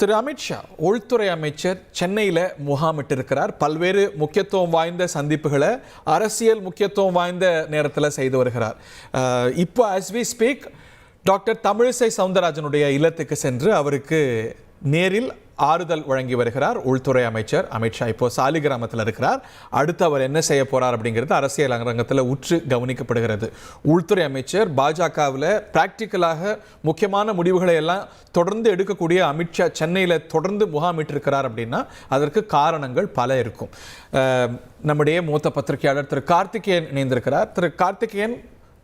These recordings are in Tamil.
திரு அமித்ஷா உள்துறை அமைச்சர் சென்னையில் முகாமிட்டிருக்கிறார். பல்வேறு முக்கியத்துவம் வாய்ந்த சந்திப்புகளை அரசியல் முக்கியத்துவம் வாய்ந்த நேரத்தில் செய்து வருகிறார். இப்போ as we speak doctor Tamilisai சவுந்தரராஜனுடைய இல்லத்துக்கு சென்று அவருக்கு நேரில் ஆறுதல் வழங்கி வருகிறார் உள்துறை அமைச்சர் அமித்ஷா. இப்போ சாலிகிராமத்தில் இருக்கிறார். அடுத்து அவர் என்ன செய்ய போறார் அப்படிங்கிறது அரசியல் அரங்கத்தில் உற்று கவனிக்கப்படுகிறது. உள்துறை அமைச்சர் பாஜகவில் பிராக்டிக்கலாக முக்கியமான முடிவுகளை எல்லாம் தொடர்ந்து எடுக்கக்கூடிய அமித்ஷா சென்னையில் தொடர்ந்து முகாமிட்டிருக்கிறார் அப்படின்னா அதற்கு காரணங்கள் பல இருக்கும். நம்முடைய மூத்த பத்திரிகையாளர் திரு கார்த்திகேயன் இணைந்திருக்கிறார். திரு கார்த்திகேயன்,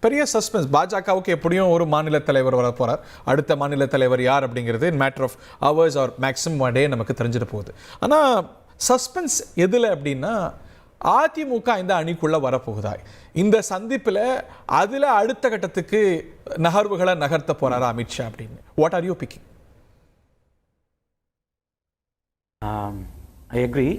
பெரிய சஸ்பென்ஸ். பாஜகவுக்கு எப்படியும் ஒரு மாநில தலைவர் வர போறார். அடுத்த மாநில தலைவர் யார் அப்படிங்கிறது in matter of hours or maximum day நமக்கு தெரிஞ்சிட்டு போகுது. ஆனால் சஸ்பென்ஸ் எதில் அப்படின்னா அதிமுக இந்த அணிக்குள்ளே வரப்போகுதா, இந்த சந்திப்பில் அதில் அடுத்த கட்டத்துக்கு நகர்வுகளை நகர்த்த போறாரா அமித்ஷா அப்படின்னு. What are you picking? I agree.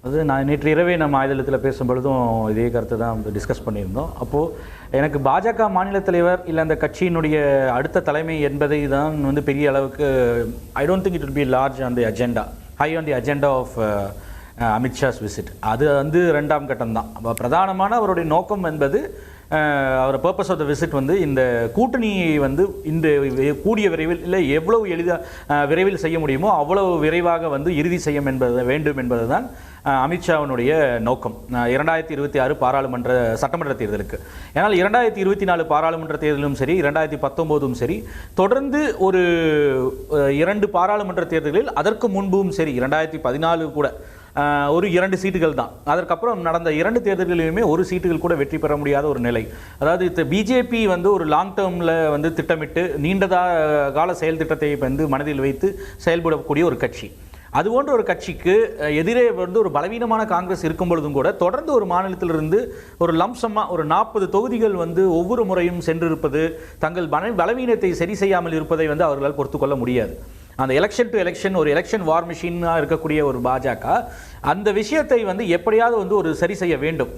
அது நான் நேற்று இரவே நம்ம ஆயுதத்தில் பேசும்பொழுதும் இதே கருத்தை தான் டிஸ்கஸ் பண்ணியிருந்தோம். அப்போது எனக்கு பாஜக மாநில தலைவர் இல்லை அந்த கட்சியினுடைய அடுத்த தலைமை என்பதை தான் பெரிய அளவுக்கு I don't think it will be large on the agenda, high on the agenda of Amit Shah's visit. அது ரெண்டாம் கட்டம் தான். பிரதானமான அவருடைய நோக்கம் என்பது அவர் பர்பஸ் ஆஃப் த விசிட் இந்த கூட்டணியை இந்த கூடிய விரைவில் இல்லை எவ்வளவு விரைவில் செய்ய முடியுமோ அவ்வளவு விரைவாக இறுதி செய்ய வேண்டும் என்பது தான் அமித்ஷாவினுடைய நோக்கம் 2026 பாராளுமன்ற சட்டமன்ற தேர்தலுக்கு. ஏன்னால் 2024 பாராளுமன்ற தேர்தலும் சரி 2019 சரி தொடர்ந்து ஒரு 2 பாராளுமன்ற தேர்தல்களில் அதற்கு முன்பும் சரி 2014 கூட ஒரு 2 சீட்டுகள் தான். அதற்கப்புறம் நடந்த 2 தேர்தல்களிலுமே ஒரு சீட்டுகள் கூட வெற்றி பெற முடியாத ஒரு நிலை. அதாவது பிஜேபி ஒரு லாங் டேர்மில் திட்டமிட்டு நீண்டதா கால செயல் திட்டத்தை மனதில் வைத்து செயல்படக்கூடிய ஒரு கட்சி. அது போன்ற ஒரு கட்சிக்கு எதிரே ஒரு பலவீனமான காங்கிரஸ் இருக்கும் பொழுதும் கூட தொடர்ந்து ஒரு மாநிலத்திலிருந்து ஒரு லம்சமாக ஒரு 40 தொகுதிகள் ஒவ்வொரு முறையும் சென்றிருப்பது, தங்கள் பலவீனத்தை சரி செய்யாமல் இருப்பதை அவர்களால் பொறுத்துக்கொள்ள முடியாது. அந்த எலெக்ஷன் டு எலெக்ஷன் ஒரு எலெக்ஷன் வார் மிஷினாக இருக்கக்கூடிய ஒரு பாஜக அந்த விஷயத்தை எப்படியாவது ஒரு சரி செய்ய வேண்டும்.